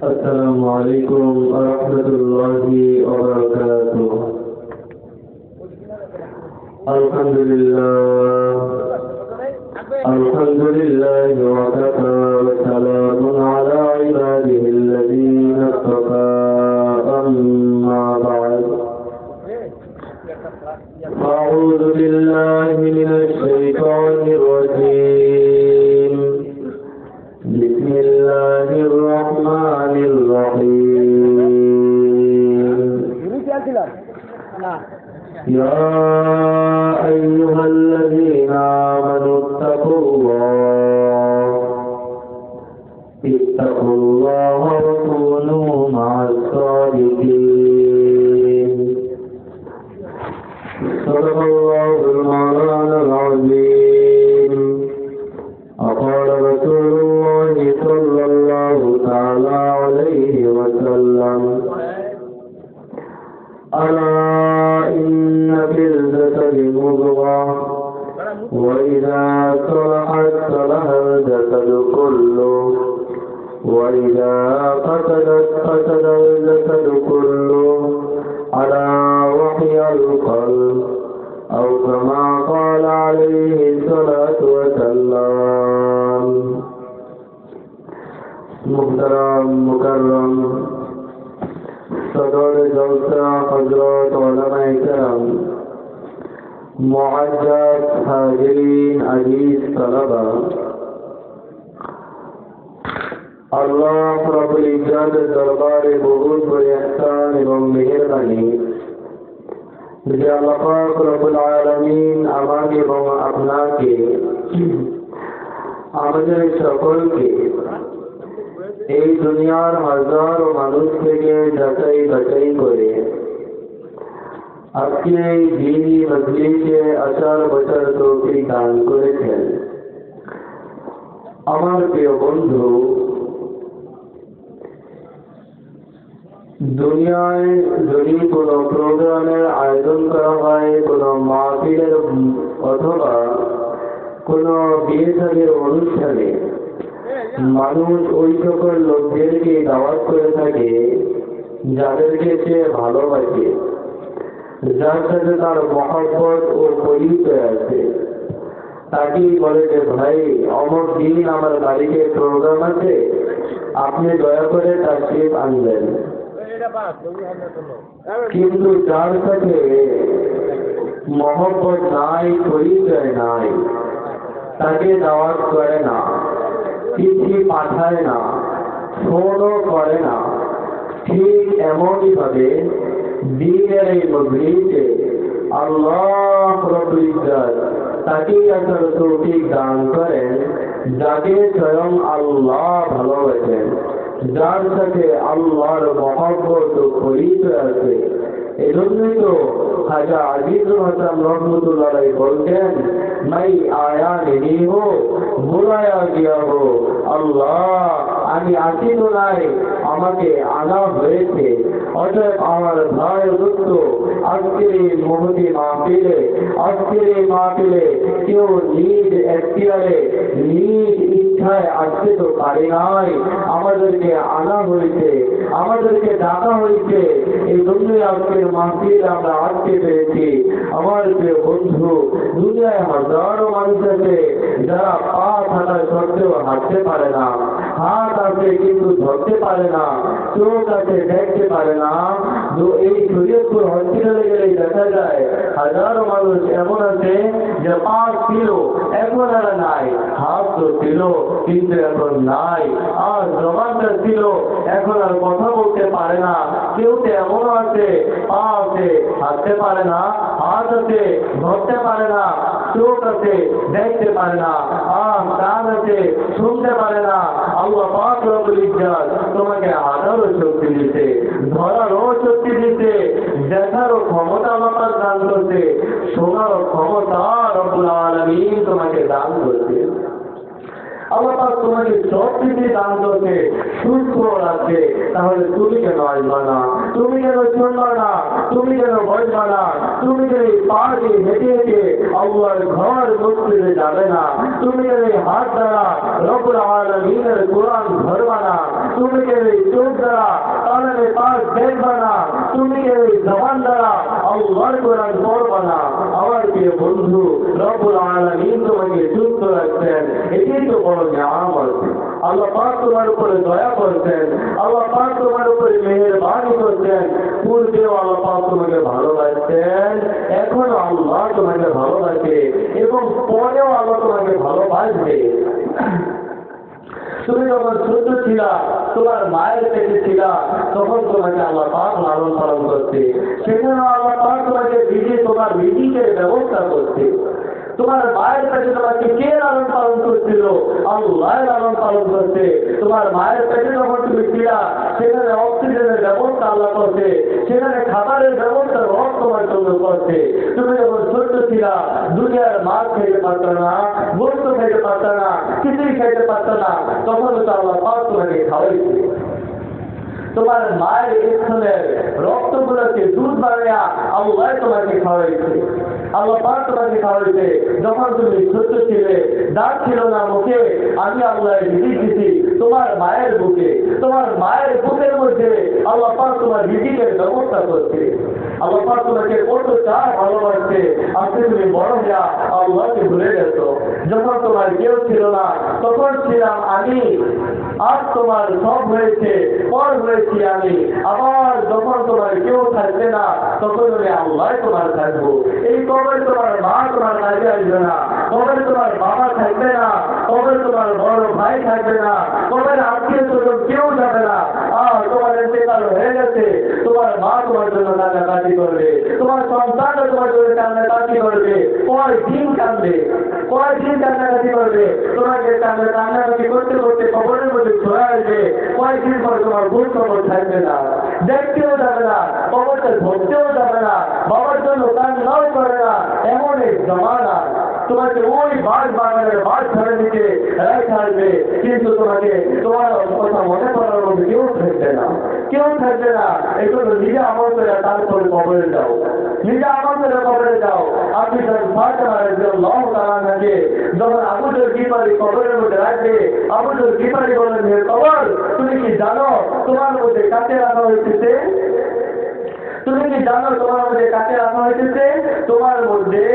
السلام عليكم ورحمة الله وبركاته. الحمد لله وكفى وسلام على عباده الذين اصطفى. أما بعد، أعوذ بالله من الشيطان الرجيم. بسم الله الرحمن الرحيم. يا أيها الذين آمنوا اتقوا الله وكونوا مع الصادقين. صدق الله المولانا العظيم. وقال رسول الله صلى الله تعالى عليه وسلم: ألا إن في الجسد مضغة وإذا صلحت صلح الجسد كله وإذا فسدت فسد الجسد كله على وحي القلب، أو كما قال عليه الصلاة والسلام. محترم मुकर्रम सदर जलसा हजरत उलमाए किराम, मुअज्जज हाजिरीन अजीज तलबा, अल्लाह रब्बुल इज्जत दरबारे बहुत बड़े एहसान एवं मेहरबानी যে আল্লাহ পাক রব্বুল আলামিন আমাকে এবং আপনাকে আমাদের সকলকে এই দুনিয়ার হাজারো মানুষ থেকে যাচাই বাছাই করে আজকে এই দ্বীনি মজলিসে আসার বছর তৌফিক দান করেছেন। আমার প্রিয় বন্ধু, দুনিয়ায় যদি কোনো প্রোগ্রামের আয়োজন করা হয়, কোনো মাহফিলের অথবা কোনো বিয়ে শাদীর অনুষ্ঠানে, মানুষ ওই সকল লোকদেরকে দাওয়াত করে থাকে যাদেরকে সে ভালোবাসে, যার সাথে তার মহব্বত ও পরিচয় আছে। তাকেই বলে যে ভাই অমুক দিন আমার বাড়িতে প্রোগ্রাম আছে, আপনি দয়া করে তাশরীফ আনবেন। কিন্তু যার সাথে মহব্বত নাই, পরিচয় নাই, তাকে দাওয়াত করে না, চিঠি পাঠায় না, ফোনও করে না। ঠিক এমনই ভাবে দ্বীনের এই মজলিসে আল্লাহ রব্বুল ইজ্জত তাকেই আসার তৌফিক দান করেন যাকে স্বয়ং আল্লাহ ভালোবাসেন, যার সাথে আল্লাহর মহব্বত ও পরিচয় আছে। এজন্যই তো খাজা আজিজুল হাসান রহমতুল্লাহ বলতেন, মাই আয়া নেই হো বুলায়া গিয়া হো আল্লাহ, আমি আসি তো নাই, আমাকে আনা হয়েছে। অতএব আমার ভাই দোস্ত, আজকের এই মহতি মাহফিলে কেউ নিজ এখতিয়ারে নিজ ইচ্ছায় আসতে তো পারে নাই, আমাদেরকে আনা হয়েছে, আমাদেরকে ডাকা হয়েছে। এই জন্যই আজকের মাহফিল আমরা আসতে পেরেছি। আমার প্রিয় বন্ধু, দুনিয়ায় হাজারো মানুষ আছে যারা পা থাকা সত্ত্বেও হাঁটতে পারে না, হাত আছে কিন্তু ধরতে পারে না, চোখ আছে দেখতে পারে না। এই শরীয়তপুর হসপিটালে গেলেই দেখা যায় হাজারো মানুষ এমন আছে যে পা ছিল এখন আর নাই, হাত তো ছিল কিন্তু এখন নাই, আর জবানটা ছিল এখন আর কথা বলতে পারে না। কেউ তো এমনও আছে পা আছে হাঁটতে পারে না, হাত আছে ধরতে পারে না, চোখ আছে দেখতে পারে না, কান আছে শুনতে পারে না। আল্লাহ পাক রব্বুল ইজ্জত তোমাকে হাঁটারও শক্তি দিতে, ধরারও শক্তি দিতে, দেখারও ক্ষমতা আমাকে দান করতে, শোনারও ক্ষমতা রব্বুল আলামিন তোমাকে দান করতে। আল্লাহ পাক তোমাকে সব কিছু দান করছে, সুস্থ রাখছে, তাহলে তুমি কেন আসবা না? তুমি কেন শুনবা না? তুমি কেন বসবা না? তুমি কেন এই পা দিয়ে হেঁটে হেঁটে আল্লাহর ঘর মসজিদে যাবে না? তুমি কেন এই হাত দ্বারা রব্বুল আলামিনের কোরআন ধরবা না? তুমি কেন এই চোখ দ্বারা কানের পাশ দেখবা না? তুমি কেন এই জবান দ্বারা আল্লাহর কোরআন পড়বা না? আমার প্রিয় বন্ধু, রব্বুল আলামিন তোমাকে সুস্থ রাখছেন, এটাই তো বড় নিয়ামত। আল্লাহ পাক তোমার উপরে দয়া করছেন, আল্লাহ পাক তোমার উপরে মেহেরবানি করছেন। পূর্বেও আল্লাহ পাক তোমাকে ভালোবাসছেন, এখনো আল্লাহ তোমাকে ভালোবাসে এবং পরেও আল্লাহ তোমাকে ভালোবাসবে। তুমি যখন ছোট ছিলা, তোমার মায়ের পেটে ছিলা, তখন তোমাকে আল্লাহ পাক লালন পালন করতে, সেখানে আল্লাহ পাক তোমাকে ভিজে তোমার রিজিকের ব্যবস্থা করতে। তোমার মায়ের পেটে তোমাকে কে লালন পালন করছিল? আল্লাহ লালন পালন করতে। তোমার মায়ের পেটে যখন তুমি ছিলা, সেখানে অক্সিজেনের ব্যবস্থা আল্লাহ করছে, সেখানে খাবারের ব্যবস্থা রব তোমার জন্য করছে। তুমি যখন ছোট্ট ছিলা, দুনিয়ার মাছ খাইতে পারত না, গোস্ত খাইতে পারত না, কিছুই খাইতে পারত না, তখন তো আল্লাহ পাক তোমাকে খাওয়াইছে। তোমার মায়ের স্তনের রক্তগুলোকে দুধ বানাইয়া আল্লাহ তোমাকে খাওয়াইছে, আল্লাহ পাক তোমাকে খাওয়াইছে। যখন তুমি ছোট্ট ছিলে, দাঁত ছিল না মুখে, আমি আল্লাহ রিজিক দিছি তোমার মায়ের বুকে। তোমার মায়ের বুকের মধ্যে আল্লাহ পাক তোমার রিজিকের ব্যবস্থা করছে। আল্লাহ পাক তোমাকে কত চায় ভালোবাসছে, আজকে তুমি বড় হইয়া আল্লাহকে ভুলে গেছো। যখন তোমার কেউ ছিল না, তখন ছিলাম আমি, আজ তোমার সব হয়েছে, পর হয়েছি আমি। আবার যখন তোমার কেউ থাকবে না, তখন আমি আল্লাহ তোমার থাকবো। এই কবরে তোমার মা তোমার কাজে আসবে না, কবরে তোমার বাবা থাকবে না, কবরে তোমার বড় ভাই থাকবে না, কবরে আত্মীয় স্বজন কেউ যাবে না। আর তোমার ইন্তেকাল হয়ে গেছে, তোমার মা তোমার জন্য কান্নাকাটি করবে, তোমার সন্তান তোমার জন্য কান্নাকাটি করবে, কয়দিন কান্দবে, কয়দিন কান্নাকাটি করবে, তোমাকে কান্নাকাটি করতে করতে কবরের মধ্যে চলে আসবে। কয়েকদিন পরে তোমার ভুল খবর থাকবে না, দেখতেও যাবে না, কবরটা ধরতেও যাবে না, বাবার জন্য কান্নাও করে না। এমন এক জমানা তোমাকে ওই বাস বাগানের বাস ধরে নিতে রেখে আসবে, কিন্তু তোমাকে তোমার কথা মনে করার মধ্যে কেউ থাকবে না, কেউ থাকবে না। এই জন্য নিজে আমল করে তারপরে কবরে যাও, নিজে আমল করে কবরে যাও। আপনি যখন যখন আবুদের গিফারি কবরের মধ্যে রাখবে, আবুদের গিফারি বলেন, হে কবর, তুমি কি জানো তোমার মধ্যে কাকে রাখা হয়েছে? তুমি কি জানো তোমার মধ্যে কাকে রাখা হয়েছে? তোমার মধ্যে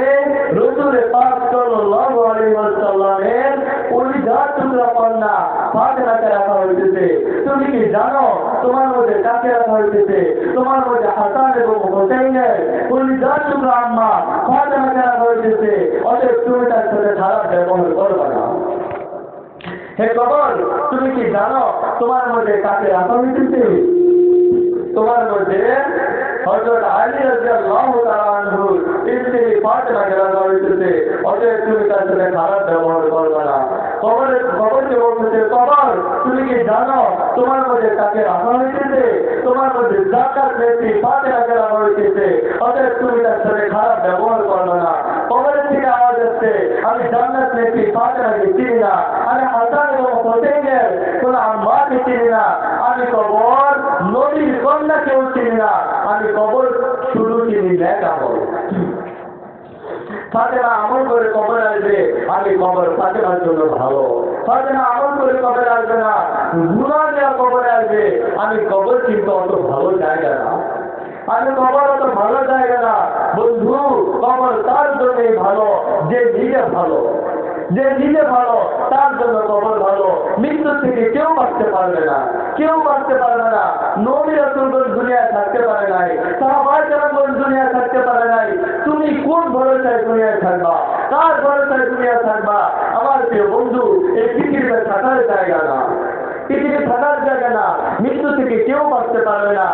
রাসূল পাক সাল্লাল্লাহু আলাইহি ওয়াসাল্লামের পরিধান টুকরা কন্যা ফাতেমাকে রাখা হয়েছে। তুমি কি জানো তোমার মধ্যে কাকে রাখা হয়েছে? তোমার মধ্যে হাসান এবং হুসাইনের পরিধান টুকরা আম্মা ফাতেমাকে রাখা হয়েছে। অতএব তুমি তার সাথে খারাপ ব্যবহার করবে না। হে কবর, তুমি কি জানো তোমার মধ্যে কাকে রাখা হয়েছে? তোমার মধ্যে হযরত আলী রাদিয়াল্লাহু তাআলা আনহু স্ত্রী ফাতেমাকে রাখা হয়েছে। অতএব তুমি তার সাথে খারাপ ব্যবহার করবে না। কবরকে বলতেছে, কবর, তুমি কি জানো তোমার মধ্যে কাকে রাখা হয়েছে? তোমার মধ্যে যাকাত নেত্রী ফাতেমাকে রাখা হয়েছে। অতএব তুমি তার সাথে খারাপ ব্যবহার করবে না। কবরের থেকে আওয়াজ আসছে, আমি জান্নাত নেত্রী ফাতেমাকে চিনি না, আমি হাসান এবং হোসেনের কোন আম্মাকে চিনি না, আমি কবর নবীর কন্যাকেও চিনি না, আমি কবর শুধু চিনি নেক আমল। ফাতেমা আমল করে কবর আসবে, আমি কবর ফাতেমার জন্য ভালো। ফাতেমা আমল করে কবর আসবে না, গুনাহ দেওয়া কবরে আসবে, আমি কবর কিন্তু অত ভালো জায়গা না, আমি কবর অত ভালো জায়গা না। বন্ধু, কবর তার জন্যই ভালো যে নিজে ভালো, যে নিজে ভালো তার জন্য কবর ভালো। মৃত্যুর থেকে কেউ বাঁচতে পারবে না, কেউ বাঁচতে পারবে না। নবী রাসূলগণ দুনিয়ায় থাকতে পারে নাই, সাহাবায়ে কেরামগণ দুনিয়ায় থাকতে পারে নাই। তুমি কোন ভরসায় দুনিয়ায় থাকবা? কার ভরসায় দুনিয়ায় থাকবা? আমার প্রিয় বন্ধু, এই পৃথিবীতে থাকার জায়গা না, পৃথিবী থাকার জায়গা না। মৃত্যু থেকে কেউ বাঁচতে পারবে না।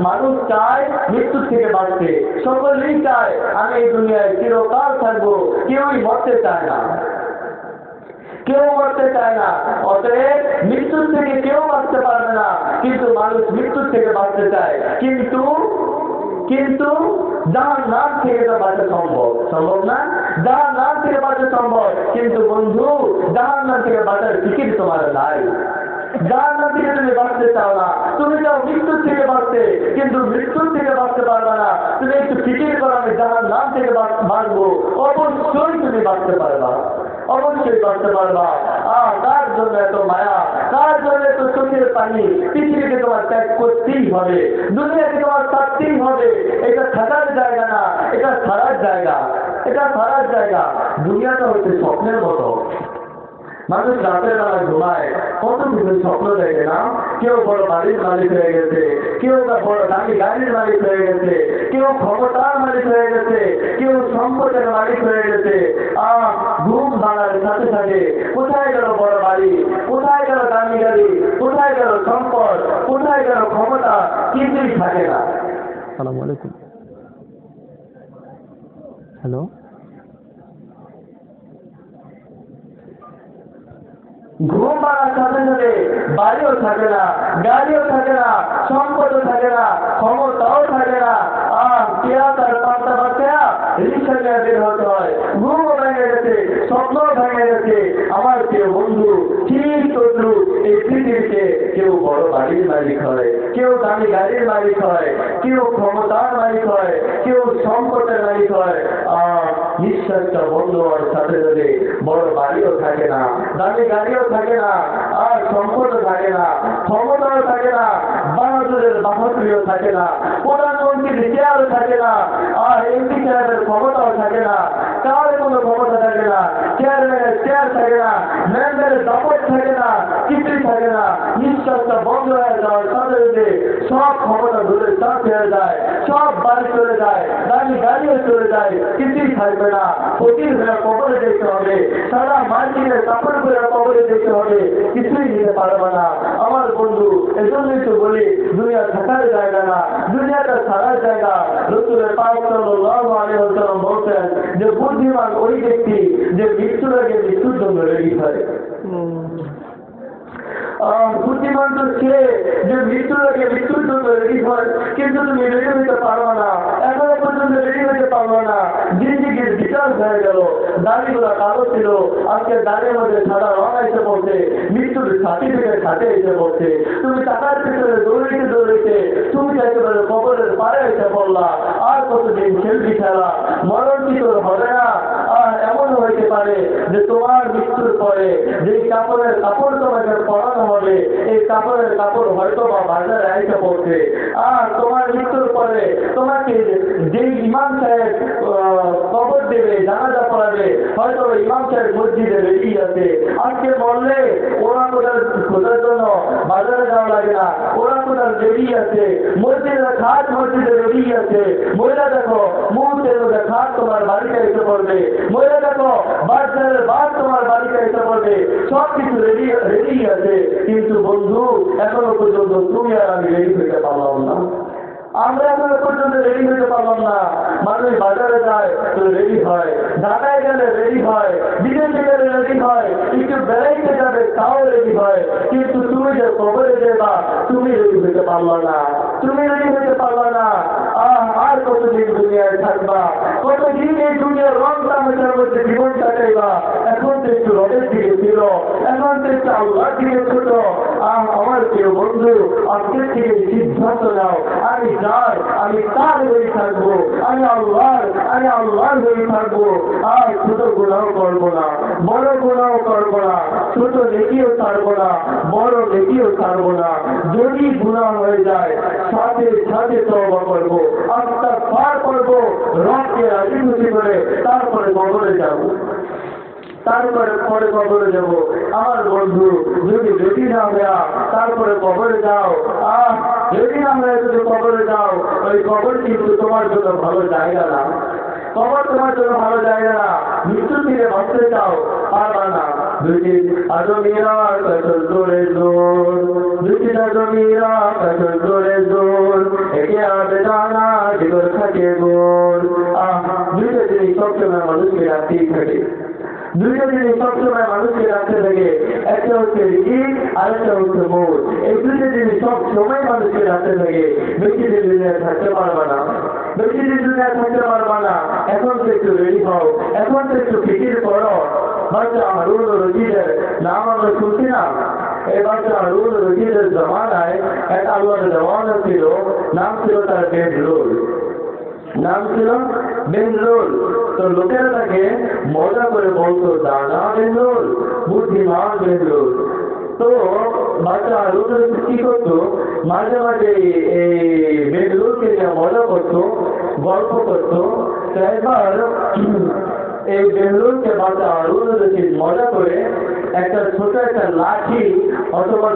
মানুষ চায় মৃত্যু থেকে বাঁচতে, সকলেই চায় আমি এই দুনিয়ায় চিরকাল থাকবো, কেউই মরতে চায় না, কেউ মরতে চায় না। অতএব মৃত্যুর থেকে কেউ বাঁচতে পারবে না, কিন্তু মানুষ মৃত্যুর থেকে বাঁচতে চায়। কিন্তু কিন্তু জাহান্নাম থেকে তো বাঁচা সম্ভব, সম্ভব না? জাহান্নাম থেকে বাঁচা সম্ভব, কিন্তু বন্ধু জাহান্নাম থেকে বাঁচার টিকিট তোমার নাই। জাহান্নাম থেকে তুমি বাঁচতে চাও না, তুমি চাও মৃত্যুর থেকে বাঁচতে, কিন্তু মৃত্যুর থেকে বাঁচতে পারবে না। তুমি একটু ফিকির করো, আমি জাহান্নাম থেকে বাঁচবো, অবশ্যই তুমি বাঁচতে পারবা, অবশ্যই বাঁচতে পারবা। তার জন্য এত মায়া, তার জন্য এত চোখের পানি। পৃথিবীকে তোমার ত্যাগ করতেই হবে, দুনিয়াকে তোমার থাকতেই হবে। এটা থাকার জায়গা না, এটা ছাড়ার জায়গা, এটা ছাড়ার জায়গা। দুনিয়াটা হচ্ছে স্বপ্নের মতো। মানুষ রাতের বেলা ঘুমায়, কত কিছু স্বপ্ন দেখে না? কেউ বড় বাড়ির মালিক হয়ে গেছে, কেউ বড় দামি গাড়ির মালিক হয়ে গেছে, কেউ ক্ষমতার মালিক হয়ে গেছে, কেউ সম্পদের মালিক হয়ে গেছে। ঘুম ভাঙার সাথে সাথে কোথায় গেল বড় বাড়ি, কোথায় গেল দামি গাড়ি, কোথায় গেল সম্পদ, কোথায় গেল ক্ষমতা, কিছুই থাকে না। আসসালামু আলাইকুম। হ্যালো, ঘুম ভাঙার সাথে সাথে বাড়িও থাকে না, গাড়িও থাকে না, সম্পদও থাকে না, ক্ষমতাও থাকে না। তার পাঁচটা বাচ্চা রিক্সা নিয়ে বের হতে হয়। ঘুমও ভেঙে গেছে, স্বপ্নও ভেঙে গেছে। আমার কেউ বন্ধু ঠিক তদ্রু এই পৃথিবীতে কেউ বড় বাড়ির মালিক হয়, কেউ দামি গাড়ির মালিক হয়, কেউ ক্ষমতার মালিক হয়, কেউ সম্পদের মালিক হয়। নিঃশ্বাসটা বন্ধ হওয়ার সাথে সাথে বড় বাড়িও থাকে না, দামি গাড়িও থাকে না, আর সম্পদও থাকে না, ক্ষমতাও থাকে না, বাহাদুরের বাহাদুরিও থাকে না, প্রধানমন্ত্রীর চেয়ারও থাকে না, আর এমপি সাহেবের ক্ষমতাও থাকে না, কার কোনো ক্ষমতা থাকে না, চেয়ারম্যানের চেয়ার থাকে না, মেম্বারের দাপট থাকে না, কিছুই থাকে না। নিঃশ্বাসটা বন্ধ হয়ে যাওয়ার সাথে সাথে সব ক্ষমতা ধরে চাপ হয়ে যায়, সব বাড়ি চলে যায়, দামি গাড়িও চলে যায়, কিছুই থাকবে না। ফকির হয়ে কবরে যেতে হবে, সারা মার্কিনের কাপড় করে কবরে যেতে হবে, কিছুই নিতে পারবে না। আমার বন্ধু এজন্যই তো বলি দুনিয়া থাকার জায়গা না, দুনিয়াটা ছাড়ার জায়গা। রাসূলের পাক সাল্লাল্লাহু আলাইহি ওয়াসাল্লাম বলতেন যে বুদ্ধিমান ওই ব্যক্তি যে মৃত্যুর আগে মৃত্যুর জন্য রেডি হয়। বুদ্ধিমান তো সে যে মৃত্যুর আগে মৃত্যুর জন্য রেডি হয়, কিন্তু তুমি রেডি হইতে পারবে না, এখনো পর্যন্ত রেডি হইতে পারবে না। জিন্দিগির বিকাশ হয়ে গেল, দাড়িগুলো কালো ছিল, আজকে দাড়ির মধ্যে সাদা রং এসে পড়ছে, মৃত্যুর সার্টিফিকেট হাতে এসে পড়ছে। তুমি টাকার পিছনে দৌড়িতে দৌড়িতে তুমি একেবারে কবরের পাড়ে এসে পড়লা। আর কতদিন খেলবি খেলা, মরণ কি তোর হবে না? এমন হইতে পারে যে তোমার মৃত্যুর পরে যে কাপড় তোমাকে পরানো হবে, এই কাপড়ের কাপড় হয়তো বা বাজারে আইসে পড়ছে। আর তোমার মৃত্যুর পরে তোমাকে যে ইমাম সাহেব কবর দেবে, জানাজা পড়াবে, হয়তো ইমাম সাহেব মসজিদে রেডি আছে। আজকে বললে ওরা কোথাও খোঁজার জন্য বাজারে যাওয়া লাগে না, ওরা কোথাও রেডি আছে, মসজিদের খাট মসজিদে রেডি আছে। মহিলা দেখো মুহূর্তের মধ্যে খাট তোমার বাড়িতে এসে পড়বে, মহিলা দেখো বাচ্চাদের বাদ তোমার বাড়িতে এসে পড়বে, সবকিছু রেডি আছে। কিন্তু বন্ধু এখনো পর্যন্ত তুমি আর আমি রেডি হইতে পারলাম না, আমরা এখনো পর্যন্ত রেডি হইতে পারলাম না। মানুষ বাজারে যায় তো রেডি হয়, ঢাকায় গেলে রেডি হয়, বিদেশে গেলে রেডি হয়, একটু বেড়াইতে যাবে তাও রেডি হয়। কিন্তু তুমি যে কবরে যাবা তুমি রেডি হইতে পারলো না, তুমি রেডি হইতে পারলো না। আর কতদিন দুনিয়ায় থাকবা, কতদিন এই দুনিয়ার রং তামাশার মধ্যে জীবন কাটাইবা। এখন তো একটু রবের দিকে ছিল, এখন তো একটু আল্লাহর দিকে ছোট। আমার প্রিয় বন্ধু আজকের থেকে সিদ্ধান্ত নাও, আমি যার, আমি তার হয়ে থাকবো, আমি আল্লাহর হয়ে থাকবো। আর ছোট গুনাহ করবো না, বড় গুনাহ করবো না, ছোট নেকিও ছাড়বো না, বড় নেকিও ছাড়বো না। যদি গুনাহ হয়ে যায় সাথে সাথে তওবা করবো, ইস্তিগফার করবো, রবকে রাজি খুশি করে তারপরে কবরে যাবো, তারপরে কবরে যাব। আমার বন্ধু যদি রেডি না হয়ে তারপরে কবরে যাও, রেডি না হয়ে যদি কবরে যাও, ওই কবর কিন্তু তোমার জন্য ভালো জায়গা না, কবর তোমার জন্য ভালো জায়গা না। মৃত্যু থেকে বাঁচতে চাও, পারবা না। দুটি আজমিরা কসল করে জোর, দুটি আজমিরা কসল করে জোর, একে আবেদানা জীবন থাকে গোর। দুইটা জিনিস সবসময় মানুষকে রাখতেই থাকে, দুইটা জিনিস সবসময় মানুষকে রাখতে থাকে। একটা হচ্ছে রিজিক, আরেকটা হচ্ছে মৌত। এই দুইটা জিনিস সব সময় মানুষকে রাখতে থাকে। বেশি দিন দুনিয়ায় থাকতে পারবে না, বেশি দিন দুনিয়ায় থাকতে পারবে না। এখন তো একটু রেডি হও, এখন তো একটু ফিকির করো। বাচ্চা হারুন রশিদের নাম আমরা শুনছি না? এই বাচ্চা হারুন রশিদের জমানায় এক আল্লাহর জওয়ান ছিল, নাম ছিল তার বেহলুল, নাম ছিল বেহলুল। তো লোকেরা তাকে মজা করে বলতো দানা বেহলুল, বুদ্ধিমান বেহলুল। তো বাচ্চা হারুন রশিদ কি করতো, মাঝে মাঝে এই বেহলুলকে নিয়ে মজা করতো, গল্প করতো। তো একবার এই বেহলুলকে বাচ্চা হারুন রশিদ মজা করে একটা ছোট একটা লাঠি অথবা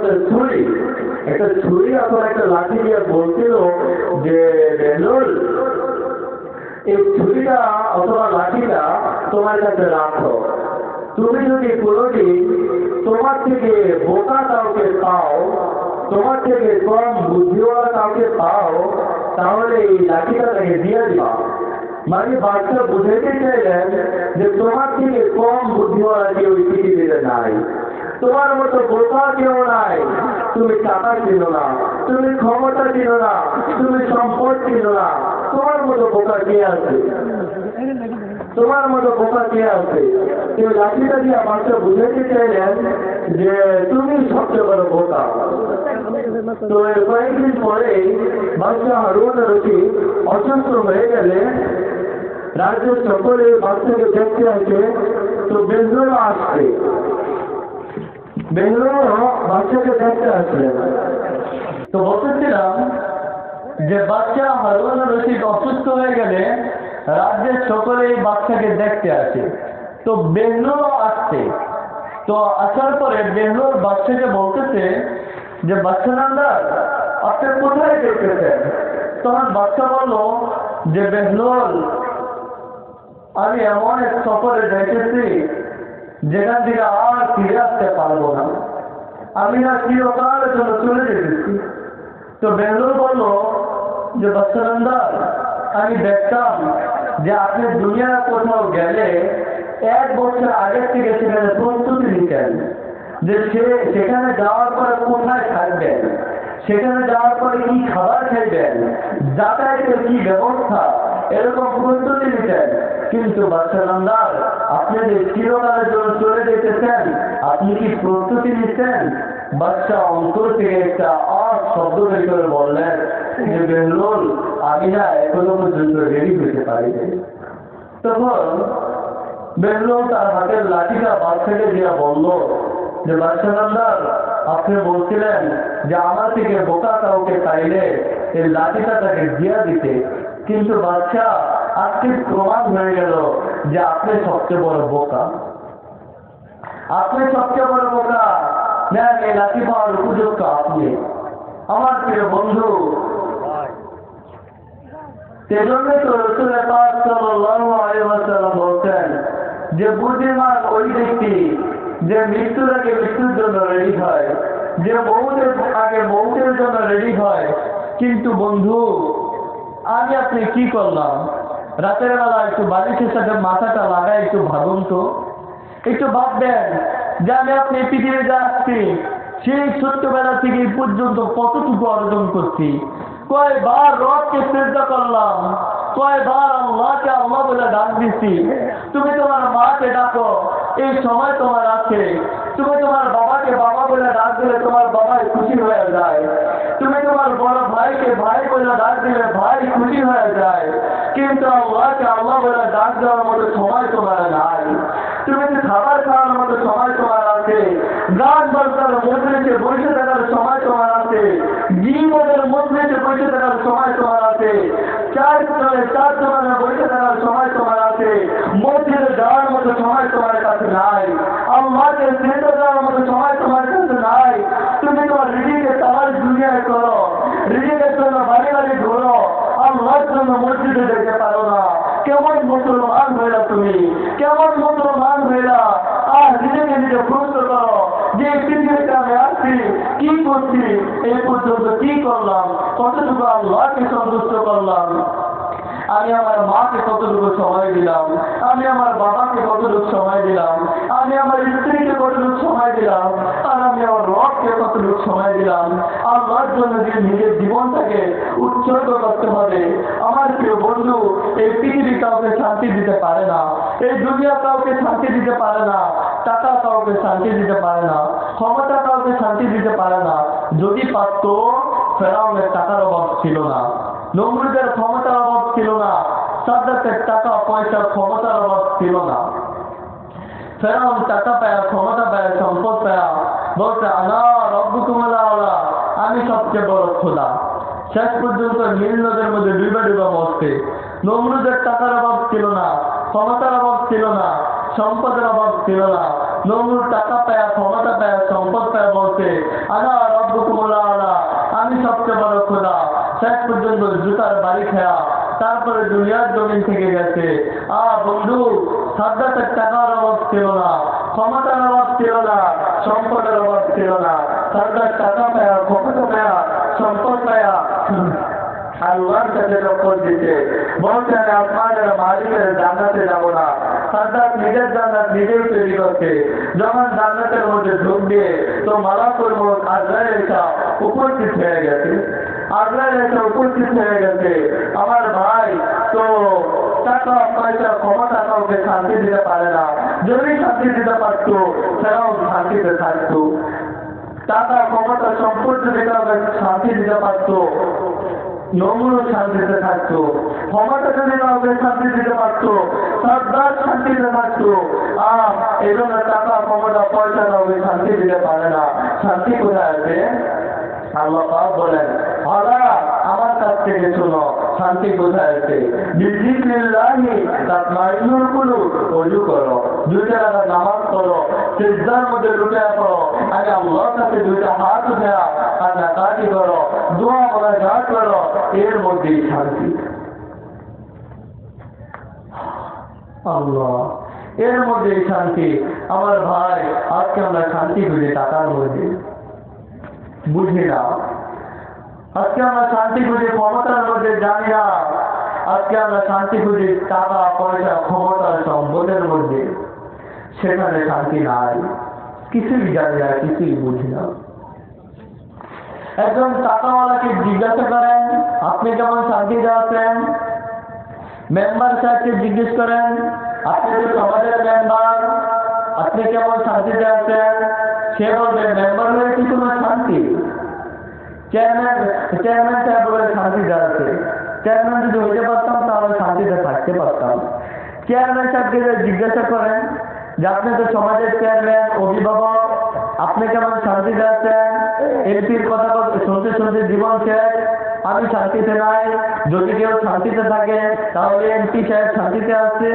একটা ছুরি অথবা একটা লাঠি দিয়ে বলছিল যে বেহলুল, এই ছুরিটা অথবা লাঠিটা তোমার কাছে রাখো। তুমি যদি কোনোদিন তোমার থেকে বোকা কাউকে পাও, তোমার থেকে কম বুদ্ধিওয়ালা কাউকে পাও, তাহলে এই লাঠিটা তাকে দিয়ে দিবা। মানে বাচ্চা বুঝাইতে চাইলেন যে তোমার থেকে কম বুদ্ধিওয়ালা কেউ পৃথিবীতে নাই, তোমার মতো বোকা কেউ নাই। তুমি টাকা চিনো না, তুমি ক্ষমতা চিনো না, তুমি সম্পদ চিনো না, তোমার মতো বোকা কে আছে? তোমার মতো বোকা কে আছে? কেউ লাঠিটা দিয়ে বাচ্চা বুঝাইতে চাইলেন যে তুমি সবচেয়ে বড় বোকা। তো এর কয়েকদিন পরে বাচ্চা হারুন রশিদ অসুস্থ হয়ে গেলে রাজ্যের সকলে বাচ্চাকে দেখতে আসে। তো বেঙ্গলও আসছে, বেঙ্গলও বাচ্চাকে দেখতে আসলেন। তো বলতেছিলাম যে বাচ্চা হারুন রশিদ অসুস্থ হয়ে গেলে রাজ্যের সকলে এই বাচ্চাকে দেখতে আসে। তো বেঙ্গলও আসছে। তো আসার পরে বেঙ্গলোর বাচ্চাকে বলতেছে যে বাচ্চা নান্দার, আপনি কোথায় দেখতেছেন? তখন বাচ্চা বলল যে বেঙ্গলোর, আমি এমন এক সফরে যাইতেছি যেখান থেকে আর ফিরে আসতে পারবো না, আমি না চিরকালের জন্য চলে যেতেছি। তো বেঙ্গলোর বলল যে বাচ্চা নান্দার, আমি দেখতাম যে আপনি দুনিয়ার কোথাও গেলে 1 বছর আগের থেকে সেখানে প্রস্তুতি নিতেন যে সেখানে যাওয়ার পরে কোথায় থাকবেন, সেখানে যাওয়ার পরে কি খাবার খাইবেন, যাতায়াতের কি ব্যবস্থা, এরকম প্রস্তুতি নিতেন। কিন্তু বাচ্চা নান্দার, আপনি যে চিরকালের জন্য চলে যেতেছেন, আপনি কি প্রস্তুতি নিচ্ছেন? বাচ্চা অন্তর থেকে একটা শব্দ বের করে বললেন যে বেঙ্গলোর, আমি না এখনো পর্যন্ত রেডি হতে পারি। তখন বেঙ্গলোর তার হাতের লাঠিটা বাচ্চাকে দিয়ে বলল যে বাচ্চা নান্দার, আপনি বলছিলেন যে আমার থেকে বোকা কাউকে চাইলে এই লাঠিটা তাকে দিয়ে দিতে, কিন্তু বাচ্চা আজকে প্রমাণ হয়ে গেল যে আপনি সবচেয়ে বড় বোকা, আপনি সবচেয়ে বড় বোকা। নেন, এই লাঠি পাওয়ার উপযুক্ত আপনি। আমার প্রিয় বন্ধু, সেজন্যই তো রাসূল পাক সাল্লাল্লাহু আলাইহি ওয়াসাল্লাম বলছেন যে বুদ্ধিমান ওই ব্যক্তি যে মৃত্যুর আগে মৃত্যুর জন্য রেডি হয়, যে মৌতের আগে মৌতের জন্য রেডি হয়। কিন্তু বন্ধু, আমি আপনি কি করলাম? রাতের বেলা একটু বালিশের সাথে মাথাটা লাগায় একটু ভাবুন তো, একটু ভাববেন যে আমি আপনি পৃথিবীতে আসছি, সেই ছোট্টবেলা থেকে এই পর্যন্ত কতটুকু অর্জন করছি, কয়বার রবকে সিজদা করলাম, কয়বার আল্লাহকে আল্লাহ বলে ডাক দিচ্ছি। তুমি তোমার মাকে ডাকো, এই সময় তোমার আছে। তুমি তোমার বাবাকে বাবা বলে ডাক দিলে তোমার বাবাই খুশি হয়ে যায়। তুমি তোমার বড় ভাইকে ভাই বলে ডাক দিলে ভাই খুশি হয়ে যায়। কিন্তু আল্লাহকে আল্লাহ বলে ডাক দেওয়ার মতো সময় তোমার নাই। তুমি কি খাবার খাওয়ার মতো সময় তোমার আছে? গান বাজনার মজলিসে বসে থাকার সময় তোমার আছে? জীবনের মজলিসে বসে থাকার সময় তোমার আছে? চার দোকানে বসে থাকার সময় তোমার আছে? মসজিদে যাওয়ার মতো সময় তোমার কাছে নাই। আল্লাহকে চিন্তা দেওয়ার মতো সময় তোমার কাছে নাই। তুমি তোমার রিজিকে তার দুনিয়ায় করো, রিজিকের জন্য বাড়ি বাড়ি ঘোরো, আল্লাহর জন্য মসজিদে যেতে পারো না। কেমন মুসলমান হইলা তুমি? কেমন মুসলমান হইলা? আর নিজেকে নিজে প্রশ্ন করো যে পৃথিবীতে আমি আসছি, কি করছি, এই পর্যন্ত কি করলাম, কতটুকু আল্লাহকে সন্তুষ্ট করলাম, আমি আমার মাকে কতটুকু সময় দিলাম, আমি আমার বাবাকে কতটুকু সময় দিলাম, আমি আমার স্ত্রীকে কতটুকু সময় দিলাম, হককে কতটুকু সময় দিলাম, আল্লাহর জন্য যে নিজের জীবনটাকে উৎসর্গ করতে হবে। আমার প্রিয় বন্ধু, এই পৃথিবী কাউকে শান্তি দিতে পারে না, এই দুনিয়া কাউকে শান্তি দিতে পারে না, টাকা কাউকে শান্তি দিতে পারে না, ক্ষমতা কাউকে শান্তি দিতে পারে না। যদি পারত, ফেরাউনের টাকার অভাব ছিল না, নমরুদের ক্ষমতার অভাব ছিল না, সাদ্দাতের টাকা পয়সা ক্ষমতার অভাব ছিল না। ফেরাউন টাকা পায়া, ক্ষমতা পায়া, সম্পদ পায়া বলছে আনা রব্বুকুমুল আ'লা, আমি সবচেয়ে বড় খোদা। শেষ পর্যন্ত নীল নদের মধ্যে ডুবা ডুবা মরছে। নমরুদের টাকার অভাব ছিল না, ক্ষমতার অভাব ছিল না, সম্পদের অভাব ছিল না। নমরুদ টাকা পায়া, ক্ষমতা পায়া, সম্পদ পায়া বলছে আনা রব্বুকুমুল আ'লা, আমি সবচেয়ে বড় খোদা। শেষ পর্যন্ত জুতার বাড়ি খায়া তারপরে দুনিয়ার জমিন থেকে গেছে। বন্ধু, সাদ্দাতের টাকার অভাব ছিল না, ক্ষমতার অভাব ছিল না, সম্পদের অভাব ছিল না। সাদ্দাত টাকা পায়া, ক্ষমতা পায়া, সম্পদ পায়া আল্লাহর কাছে টক্কর দিতে বলছে আমি আপনাদের মালিকের জান্নাতে যাব না। সাদ্দাত নিজের জান্নাত নিজেই তৈরি করছে। যখন জান্নাতের মধ্যে ঢুকবে তো মালাকুল মউত আজরাইল এসে উপস্থিত হয়ে গেছে। আজরাইল এসে উপস্থিত হয়ে গেছে। আমার ভাই, তো টাকা পয়সা ক্ষমতা কাউকে শান্তি দিতে পারে না। যদি শান্তি দিতে পারতো সেটাও শান্তিতে থাকতো। টাকা ক্ষমতা সম্পদ যদি কাউকে শান্তি দিতে পারতো নমরুদ শান্তিতে থাকতো। ক্ষমতা যদি কাউকে শান্তি দিতে পারতো সাদ্দাত শান্তিতে থাকতো। এই জন্য টাকা ক্ষমতা পয়সা কাউকে শান্তি দিতে পারে না। শান্তি কোথায় আছে? আল্লাহ পাক বলেন আমার কাছ থেকে শোনো, শান্তি কোথায় আছে? বিজিল্লাহি তাতমাইন্নুল কুলুব, ওযু করো, দুইটা রাকাত নামাজ পড়ো, সিজদার মধ্যে লুটিয়ে পড়ো, আগে আল্লাহর কাছে দুইটা হাত উঠায়া কান্নাকাটি করো, দোয়া মুনাজাত করো, এর মধ্যেই শান্তি। আল্লাহ, এর মধ্যেই শান্তি। আমার ভাই, আজকে আমরা শান্তি খুঁজি টাকার মধ্যে, বুঝি না। আজকে আমরা শান্তি খুঁজি ক্ষমতার মধ্যে, জানি না। আজকে আমরা শান্তি খুঁজি টাকা পয়সা ক্ষমতা সম্পদের মধ্যে, সেখানে শান্তি নাই। কিছুই জানি না, কিছুই বুঝি না। একজন টাকাওয়ালাকে জিজ্ঞাসা করেন আপনি কেমন শান্তিতে আছেন? মেম্বার সাহেবকে জিজ্ঞেস করেন আপনি তো সমাজের মেম্বার, আপনি কেমন শান্তিতে আছেন? সে বলবে মেম্বার হয়ে কি কোনো শান্তি? চেয়ারম্যান সাহেব বলে শান্তিতে আছে। চেয়ারম্যান যদি হইতে পারতাম তাহলে শান্তিতে থাকতে পারতাম। চেয়ারম্যান সাহেবকে জিজ্ঞাসা করেন যে আপনি তো সমাজের চেয়ারম্যান, অভিভাবক, আপনি কেমন শান্তিতে আছেন? এমপির কথা শুনতে শুনতে জীবন শেষ, আমি শান্তিতে নাই। যদি কেউ শান্তিতে থাকে তাহলে এমপি সাহেব শান্তিতে আছে।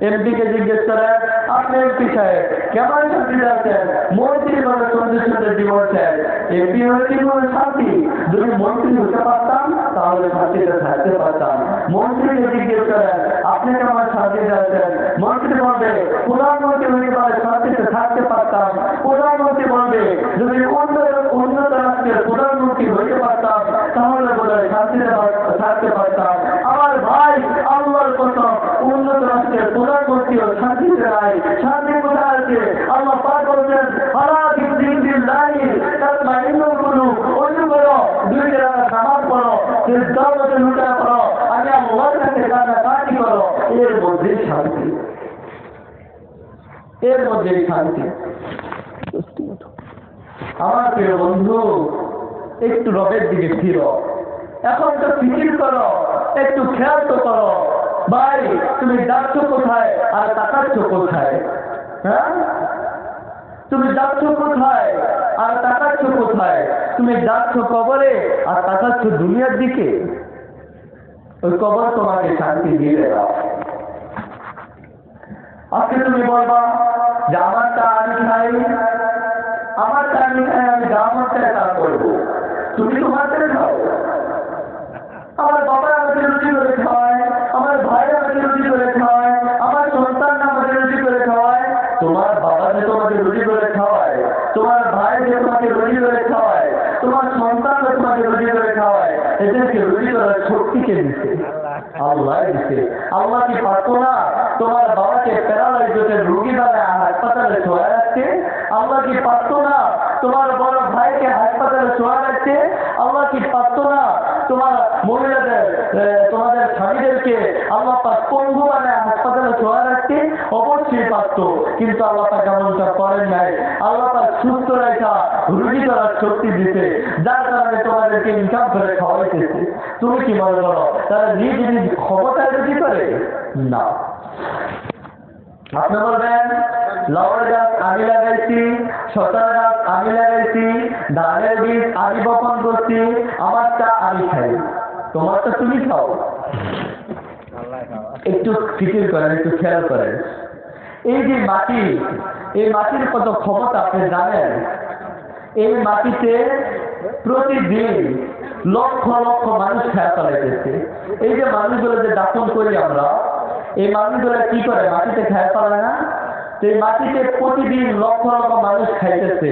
এমপিকে জিজ্ঞেস করেন আপনি এমপি সাহেব কেমন শান্তিতে আছেন? মন্ত্রীর কথা শুনতে শুনতে জীবন শেষ, এমপি হয়ে কি কোনো শান্তি? যদি মন্ত্রী হতে পারতাম তাহলে শান্তিতে থাকতে পারতাম। মন্ত্রীকে জিজ্ঞেস করেন আপনি কেমন শান্তিতে আছেন? মন্ত্রী বলবে প্রধানমন্ত্রী হয়ে পারে শান্তিতে থাকতে পারতাম। প্রধানমন্ত্রী বলবে যদি উন্নত রাষ্ট্রের প্রধানমন্ত্রী হইতে পারতাম তাহলে বলে শান্তিতে থাকতে পারতাম। আমার ভাই, আল্লাহর কসম, উন্নত রাষ্ট্রের প্রধানমন্ত্রীও শান্তিতে নাই। শান্তি কোথায় আছে? আল্লাহ পাক বলছেন আলা বিযিল্লাহি তাতমাইন্নুল কুলুব, ওযু করো, দুই রাকাত নামাজ পড়ো, সিজদার মধ্যে লুটিয়ে পড়ো, আগে আল্লাহর কাছে কান্নাকাটি করো, এর মধ্যেই শান্তি, এর মধ্যেই শান্তি। আমার প্রিয় বন্ধু, একটু রবের দিকে ফিরো। এখন তো ফিকির করো, একটু খেয়াল তো করো। ভাই, তুমি যাচ্ছ কোথায় আর তাকাচ্ছ কোথায়? হ্যাঁ, তুমি যাচ্ছ কোথায় আর তাকাচ্ছ কোথায়? তুমি যাচ্ছ কবরে আর তাকাচ্ছ দুনিয়ার দিকে। ওই কবর তোমাকে শান্তি দিবে না। আজকে তুমি বলবা যে আমারটা আমি খাই, আমারটা আমি খাই, আমি আমারটা তা করবো। তুমি তোমারটা খাও। আমার বাবা আমাকে রুটি করে খাওয়ায়, আমার ভাই আমাকে রুটি করে খাওয়ায়, আমার সন্তান আমাকে রুটি করে খাওয়ায়। তোমার বাবা যে তোমাকে রুটি করে খাওয়ায়, তোমার ভাই যে তোমাকে রুটি করে খাওয়ায়, তোমার সন্তান যে তোমাকে রুটি করে খাওয়ায়, এদেরকে রুটি করার শক্তি কে দিচ্ছে? আল্লাহ দিচ্ছে। আল্লাহ কি পারতো না তোমার বাবাকে প্যারালাইজের রোগী বানায় হাসপাতালে শোয়া রাখতে? আল্লাহ কি পারতো না তোমার বড় ভাইকে হাসপাতালে শোয়া রাখতে? আল্লাহ কি পারতো না তোমার মহিলাদের তোমাদের স্বামীদেরকে আল্লাহ পাক পঙ্গু বানায় হাসপাতালে শোয়া রাখতে? অবশ্যই পারতো, কিন্তু আল্লাহ পাক এমনটা করেন নাই। আল্লাহ পাক সুস্থ রেখা রুগী করার শক্তি দিতে, যার কারণে তোমাদেরকে ইনকাম করে খাওয়াইতেছে। তুমি কি মনে করো তারা নিজ নিজ ক্ষমতায় রুগী করে? না। আপনি বলবেন লাউয়ের গাছ আমি লাগাইছি, শসার গাছ আমি লাগাইছি, ধানের বীজ আমি বপন করছি, আমারটা আমি খাই, তোমারটা তুমি খাও। একটু ফিকির করেন, একটু খেয়াল করেন, এই যে মাটি, এই মাটির কত ক্ষমতা আপনি জানেন? এই মাটিতে প্রতিদিন লক্ষ লক্ষ মানুষ খেয়া ফেলাইতেছে। এই যে মানুষগুলো যে দাফন করি আমরা, এই মানুষগুলো কি করে? মাটিতে খেয়া ফেলায় না? তো এই মাটিতে প্রতিদিন লক্ষ লক্ষ মানুষ খাইতেছে।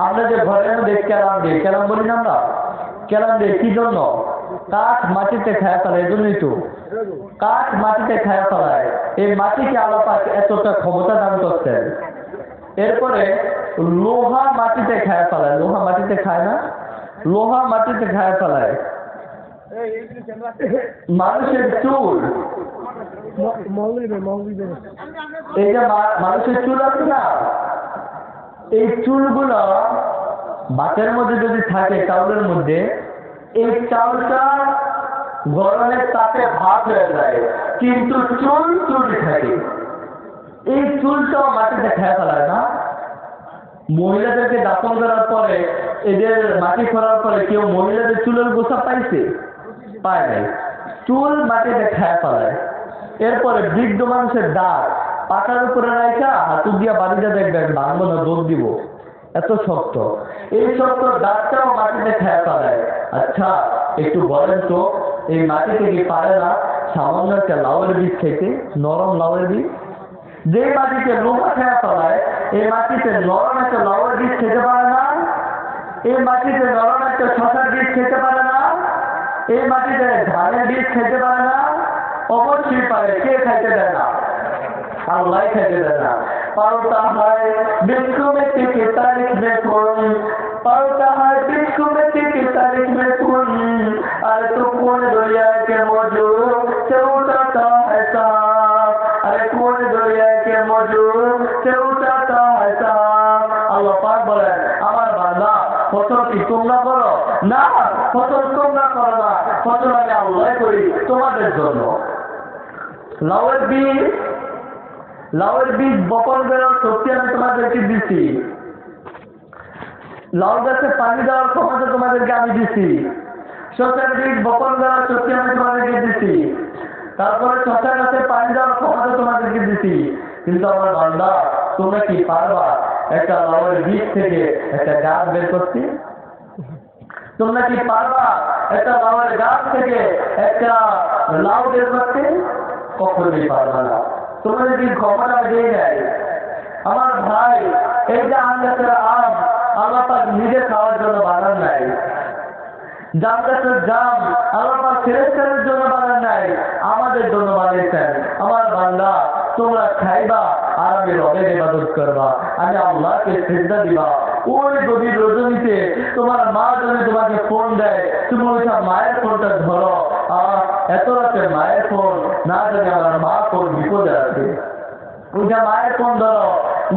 আমরা যে ঘরের মধ্যে ক্যারাম দিই, ক্যারাম বলি না আমরা, ক্যারাম দিই কি জন্য? কাঠ মাটিতে খেয়া ফেলায়, এই জন্যই তো কাঠ মাটিতে খেয়া ফেলায়। এই মাটিকে আল্লাহ পাক এতটা ক্ষমতা দান করছেন। এরপরে লোহা মাটিতে খায় ফেলায়, লোহা মাটিতে খায় না, লোহা মাটিতে খায় ফেলায়। মানুষের চুল, এই যে মানুষের চুল আছে না, এই চুলগুলো বাতের মধ্যে যদি থাকে, চাউলের মধ্যে, এই চাউলটা গরমের তাপে ভাত হয়ে যায়, কিন্তু চুল চুলই থাকে। এই চুলটাও মাটিতে খেয়ে ফেলায় না? মহিলাদেরকে দাফন করার পরে, এদের মাটি খোঁড়ার পরে কেউ মহিলাদের চুলের গোছা পাইছে? পায় নাই। চুল মাটিতে খেয়ে ফেলায়। এরপরে বৃদ্ধ মানুষের দাঁত পাকার উপরে রাখা হাতু দিয়া বাড়িতে দেখবেন ভাঙবো না, দোষ দিব, এত শক্ত। এই শক্ত দাঁতটাও মাটিতে খেয়ে ফেলায়। আচ্ছা একটু বলেন তো, এই মাটিতে কি পারে না সামান্য একটা লাউয়ের বীজ খেতে? নরম লাউয়ের বীজ, যে মাটিতে লোহা খেয়া ফেলায়, এই মাটিতে নরম একটা লাউয়ের বীজ খেতে পারে না? এই মাটিতে নরম একটা শসার বীজ খেতে পারে না? এই মাটিতে ধানের বীজ খেতে পারে না? অবশ্যই পারে। কে খাইতে দেয় না? আল্লাহ খাইতে দেয় না। পাল্টা হয় বিষ্ণু মেথি কি তারিখ দেখুন, পাল্টা হয় বিষ্ণু মেথি কি তারিখ দেখুন, আর তো কোন দরিয়া के मौजूद से उठाता है साफ, अरे कौन दरिया के मौजूद से उठाता है साफ। আল্লাহ পাক বলেন, আমার বান্দা ফসল কি তোমরা করো? না, ফসল তোমরা করো না, ফসল আমি আল্লাহ করি তোমাদের জন্য। লাউয়ের বীজ বপন করার শক্তি আমি তোমাদেরকে দিচ্ছি, লাউ গাছে পানি দেওয়ার ক্ষমতা তোমাদেরকে আমি দিচ্ছি, শসার বীজ বপন করার শক্তি আমি তোমাদেরকে দিচ্ছি, তারপরে শসা গাছে পানি দেওয়ার ক্ষমতা তোমাদেরকে দিচ্ছি। কিন্তু আমার বান্দা তোমরা কি পারবা একটা লাউয়ের বীজ থেকে একটা গাছ বের করতে? তোমরা কি পারবা একটা লাউয়ের গাছ থেকে একটা লাউ বের করতে? কখনোই পারবা না। তোমরা যদি ক্ষমতা দিয়ে দেয়, আমার ভাই, এই যে আম গাছের আম আল্লাহ পাক নিজে খাওয়ার জন্য বানান নাই, জাম গাছের জাম আল্লাহ পাক ফেরেশতাদের জন্য বানান নাই, আমাদের জন্য বানিয়েছেন। আমার বান্দা তোমরা খাইবা আর আমি রবের ইবাদত করবা, আমি আল্লাহকে সিজদা দিবা। ওই গভীর রজনীতে তোমার মা যদি তোমাকে ফোন দেয়, তুমি ওইটা মায়ের ফোনটা ধরো। এত রাতে মায়ের ফোন না জানি আমার মা কোন বিপদে আছে, ওইটা মায়ের ফোন ধরো।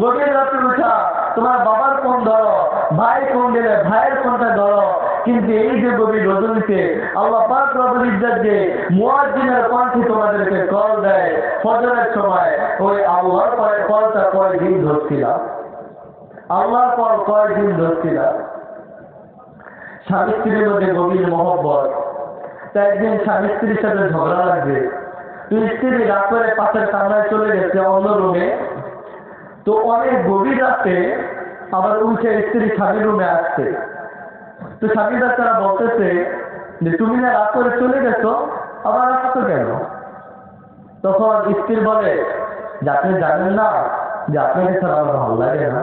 গভীর রাতে উঠা তোমার বাবার ফোন ধরো, ভাই ফোন দিলে ভাইয়ের ফোনটা ধরো। কিন্তু এই যে গভীর রজনীতে আল্লাহ পাক রব্বুল ইজ্জত যে মুয়াজ্জিনের কণ্ঠে তোমাদেরকে কল দেয় ফজরের সময়, ওই আল্লাহর পরে কলটা কয়দিন ধরছিলাম, আল্লাহর পর কয়দিন ধরছিলাম। স্বামী স্ত্রীর মধ্যে গভীর মহব্বত, তাই একদিন স্বামী স্ত্রীর সাথে ঝগড়া লাগবে। স্ত্রী রাত করে পাশের কামরায় চলে গেছে অন্য রুমে, তো অনেক গভীর রাতে আবার উঠে স্ত্রী স্বামীর রুমে আসছে। তো স্বামী ডাক্তারা বলতেছে যে তুমি না রাত করে চলে গেছো, আবার আসছো কেন? তখন স্ত্রী বলে যে আপনি জানেন না যে আপনাদের ছাড়া আমার ভালো লাগে না,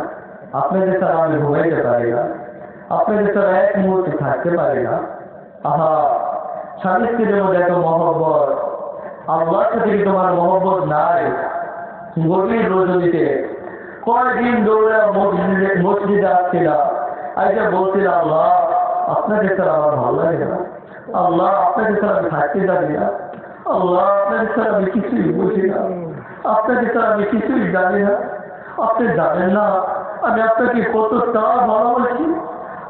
আপনাদের ছাড়া আমি ঘুমাইতে পারি না, আপনাদের ছাড়া এক মুহূর্তে থাকতে পারি না। আহা, স্বামী স্ত্রীর মধ্যে এত মহব্বত, আল্লাহর সাথে কি তোমার মহব্বত নাই? গভীর রজনীতে কয়েকদিন দৌড়ে মসজিদে আসছিলাম, আজকে বলছিলাম আল্লাহ আপনাকে ছাড়া আমার ভালো লাগে না, আল্লাহ আপনাকে ছাড়া আমি থাকতে জানি না, আল্লাহ আপনাকে ছাড়া আমি কিছুই বুঝি না, আপনাকে ছাড়া আমি কিছুই জানি না, আপনি জানেন না আমি আপনাকে কতটা ভালোবাসি,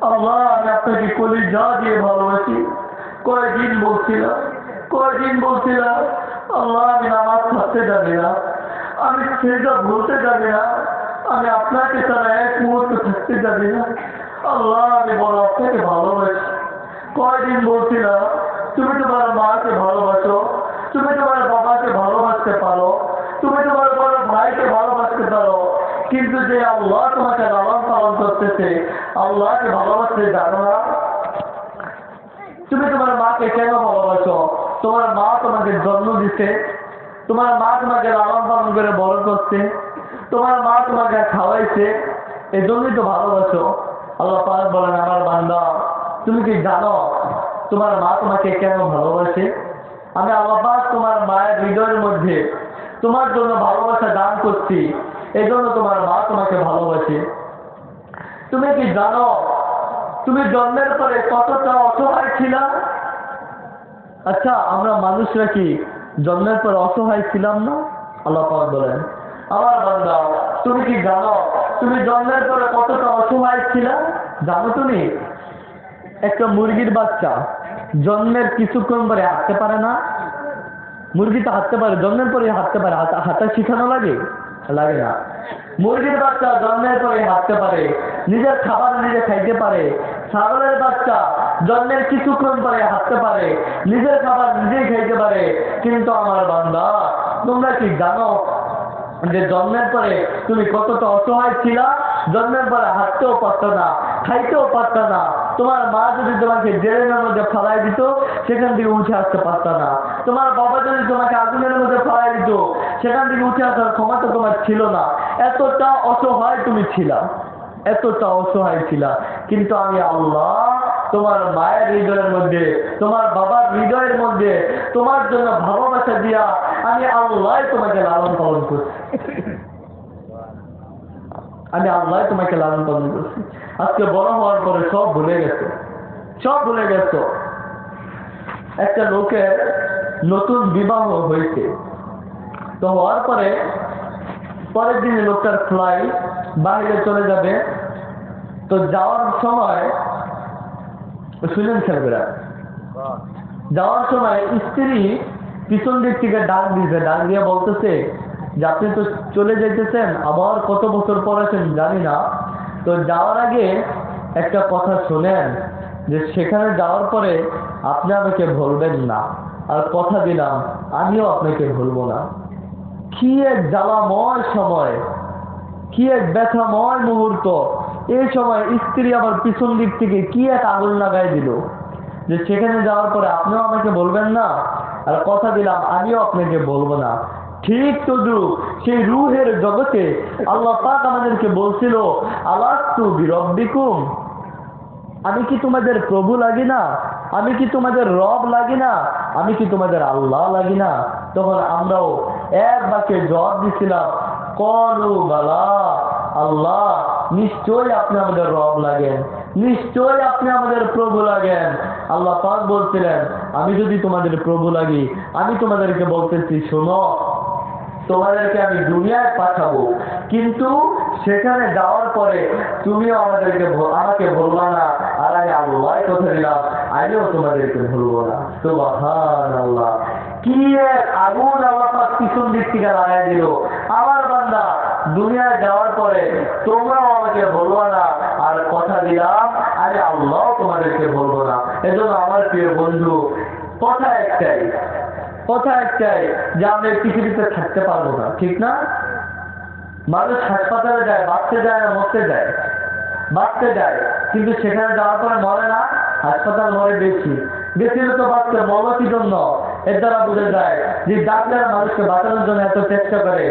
আল্লাহ আমি আপনাকে কলিজা দিয়ে ভালোবাসি। কয়েকদিন বলছিলাম আল্লাহ আমি নামাজ পড়তে জানি না, আমি সেটা বলতে জানি না, আমি আপনাকে ছাড়া এক মুহূর্ত থাকতে জানি না, আল্লাহ আমি বড় আপনাকে ভালোবাসি। কয়েকদিন বলছিলাম তুমি তোমার মাকে ভালোবাসো, তুমি তোমার বাবাকে ভালোবাসতে পারো, তুমি তোমার বড় ভাইকে ভালোবাসতে পারো, কিন্তু যে আল্লাহ তোমাকে লালন পালন করতেছে আল্লাহকে ভালোবাসতে জানো না। তুমি তোমার মাকে কেন ভালোবাসো? তোমার মা তোমাকে জন্ম দিচ্ছে, তোমার মা তোমাকে লালন পালন করে বড় করছে, তোমার মা তোমাকে খাওয়াইছে, এই জন্যই তো ভালোবাসো। আল্লাহ পাক বলেন আমার বান্দা তুমি কি জানো তোমার মা তোমাকে কেন ভালোবাসে? আমি আল্লাহ পাক তোমার মায়ের হৃদয়ের মধ্যে তোমার জন্য ভালোবাসা দান করছি, এই জন্য তোমার মা তোমাকে ভালোবাসে। তুমি কি জানো তুমি জন্মের পরে কতটা অসহায় ছিলা? আচ্ছা আমরা মানুষরা কি জন্মের পর অসহায় ছিলাম না? আল্লাহ পাক বলেন আমার বান্দা তুমি কি জানো তুমি জন্মের পরে কতটা অসহায় ছিলা? জানো তুমি একটা মুরগির বাচ্চা জন্মের কিছুক্ষণ পরে হাঁটতে পারে না? মুরগি তো হাঁটতে পারে, জন্মের পরে হাঁটতে পারে, হাঁটা শিখানো লাগে না। মুরগির বাচ্চা জন্মের পরে হাঁটতে পারে, নিজের খাবার নিজে খাইতে পারে। ছাগলের বাচ্চা জন্মের কিছুক্ষণ পরে হাঁটতে পারে, নিজের খাবার নিজেই খাইতে পারে। কিন্তু আমার বান্দা তোমরা কি জানো যে জন্মের পরে তুমি কতটা অসহায় ছিলা? জন্মের পরে হাঁটতেও পারতো না, খাইতেও পারতো না। তোমার মা যদি তোমাকে জেলের মধ্যে ফেলাই দিত সেখান থেকে উঠে আসতে পারতো না। তোমার বাবা যদি তোমাকে আগুনের মধ্যে ফেলাই দিত সেখান থেকে উঠে আসার ক্ষমতা তোমার ছিল না। এতটা অসহায় তুমি ছিলা, এতটা অসহায় ছিলা। কিন্তু আমি আল্লাহ তোমার মায়ের হৃদয়ের মধ্যে, তোমার বাবার হৃদয়ের মধ্যে তোমার জন্য ভালোবাসা দিয়া আমি আল্লাহ তোমাকে লালন পালন করছি, আমি আল্লাহ তোমাকে লালন পালন করছি। আজকে বড় হওয়ার পরে সব ভুলে গেছো। একটা লোকের নতুন বিবাহ হয়েছে, তো হওয়ার পরে পরের দিনে লোকটার ফ্লাইট বাইরে চলে যাবে। তো যাওয়ার সময় শুনেন সাহেবরা, যাওয়ার সময় স্ত্রী পিছন দিক থেকে ডাক দিয়ে বলতেছে যে আপনি তো চলে যেতেছেন, আবার কত বছর পর আছেন জানি না, তো যাওয়ার আগে একটা কথা শোনেন যে সেখানে যাওয়ার পরে আপনি আমাকে ভুলবেন না, আর কথা দিলাম আমিও আপনাকে ভুলবো না। কি এক জ্বালাময় সময়, কি এক ব্যথাময় মুহূর্ত। এই সময় স্ত্রী আবার পিছন দিক থেকে কি এক আগুন লাগাই দিল যে সেখানে যাওয়ার পরে আপনিও আমাকে বলবেন না, আর কথা দিলাম আমিও আপনাকে বলবো না। ঠিক তদ্রুপ সেই রূহের জগতে আল্লাহ পাক আমাদেরকে বলছিল আলাস্তু বিরব্বিকুম, আমি কি তোমাদের প্রভু লাগি না? আমি কি তোমাদের রব লাগি না? আমি কি তোমাদের আল্লাহ লাগি না? তখন আমরাও এক বাক্যে জবাব দিছিলাম কলু বালা, আল্লাহ নিশ্চয়ই আপনি আমাদের রব লাগেন, নিশ্চয়ই আপনি আমাদের প্রভু লাগেন। আল্লাহ পাক বলছিলেন আমি যদি তোমাদের প্রভু লাগি, আমি তোমাদেরকে বলতেছি শোনো, তোমাদেরকে আমি দুনিয়ায় পাঠাবো, কিন্তু সেখানে যাওয়ার পরে তুমিও আমাকে ভুলবা না, আর আমি আল্লাহ কথা দিলাম আমিও তোমাদেরকে ভুলবো না। সুবহানাল্লাহ, কি এক আগুন আল্লাহ পাক পিছন দিক থেকে লাগাই দিল। আমার বান্দা দুনিয়ায় যাওয়ার পরে তোমরাও আমাকে ভুলবা না, আর কথা দিলাম আমি আল্লাহ তোমাদেরকে ভুলবো না। এজন্য আমার প্রিয় বন্ধু কথা একটাই যে আমরা পৃথিবীতে থাকতে পারবো না, ঠিক না? মানুষ হাসপাতালে যায়, বাঁচতে যায় না মরতে যায়? বাঁচতে যায়, কিন্তু সেখানে যাওয়ার পরে মরে না, হাসপাতাল মরে বেশি তো বাঁচতে মরলো কি জন্য? এর দ্বারা বোঝা যায় যে ডাক্তার মানুষকে বাঁচানোর জন্য এত চেষ্টা করে,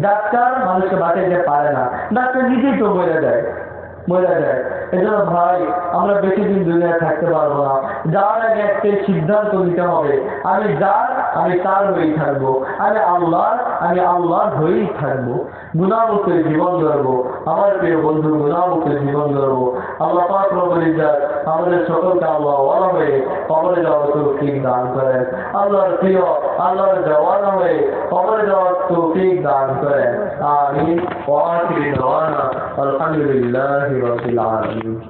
ডাক্তার মানুষকে বাঁচাইতে পারে না, ডাক্তার নিজেই তো মরে যায়। মরে যায়। এজন্য ভাই আমরা বেশি দিন দুনিয়ায় থাকতে পারবো না। যাওয়ার আগে একটা সিদ্ধান্ত নিতে হবে, আমি যার আমি তার হয়েই থাকবো, আমি আল্লাহর হয়েই থাকবো। গুনাহমুক্ত জীবন গড়বো, আমার প্রিয় বন্ধু গুনাহমুক্ত জীবন গড়বো। আল্লাহ পাক রব্বুল ইজ্জত আমাদের সকলকে আল্লাহ ওয়ালা হয়ে কবরে যাওয়ার তৌফিক দান করেন। আল্লাহর প্রিয় আল্লাহর জওয়ানা হয়ে কবরে যাওয়ার তৌফিক দান করেন। আমিন। ওয়া আখিরু দাওয়ানা আলহামদুলিল্লাহি রাব্বিল আলামিন।